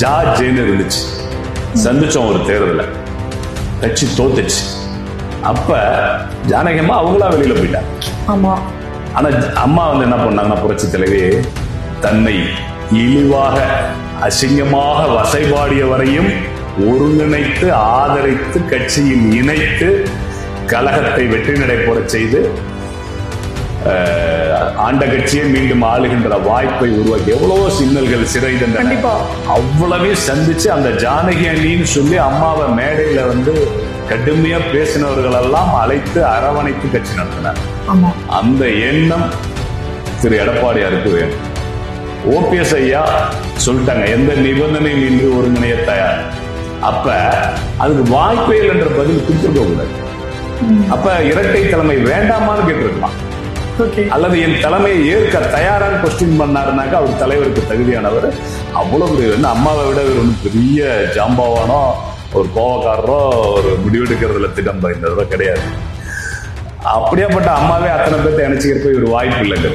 ஜேன்னு இருந்துச்சு. சந்திச்சோம் ஒரு தேர்தல, கட்சி தோத்துச்சு. அப்ப ஜானகி அம்மா அவங்களா வெளியில போயிட்டாங்க. ஆமா. ஆனா அம்மா என்ன பண்ணாங்கன்னா, புரட்சி தலைவி தன்னை இழிவாக அசிங்கமாக வசைபாடிய வரையும் ஒருங்கிணைத்து ஆதரித்து கட்சியில் இணைத்து கழகத்தை வெற்றி நடை போட செய்து ஆண்ட கட்சியை மீண்டும் ஆளுகின்ற வாய்ப்பை உருவாக்கி எவ்வளவோ சின்னல்கள் சிறை தண்டனை அவ்வளவே சந்திச்சு அந்த ஜானகி அணின்னு சொல்லி அம்மாவை மேடையில கடுமையா பேசினவர்கள் எல்லாம் அழைத்து அரவணைத்து கட்சி நடத்தினார். அந்த எண்ணம் திரு எடப்பாடியாருக்கு வேணும். ஓபிஎஸ் ஐயா சொல்லிட்டாங்க, எந்த நிபந்தனையும் இன்றி ஒருங்கிணைய தயார். அப்ப அதுக்கு வாய்ப்பே என்ற பதில் கொடுத்துருக்க கூடாது. அப்ப இரட்டை தலைமை வேண்டாமான்னு கேட்டிருக்கலாம். அல்லது என் தலைமையை ஏற்க தயாரான கொஸ்டின் பண்ணாருனாக்கா அவர் தலைவருக்கு தகுதியானவர். அவ்வளவு அம்மாவை விட ஒரு பெரிய ஜாம்பாவானோ ஒரு கோவக்காரரோ ஒரு முடிவெடுக்கிறதுல திட்டம் பயந்ததோ கிடையாது. அப்படியாப்பட்ட அம்மாவே அத்தனை பேர்த்தை இணைச்சிக்கிறப்ப ஒரு வாய்ப்பு இல்லைங்க.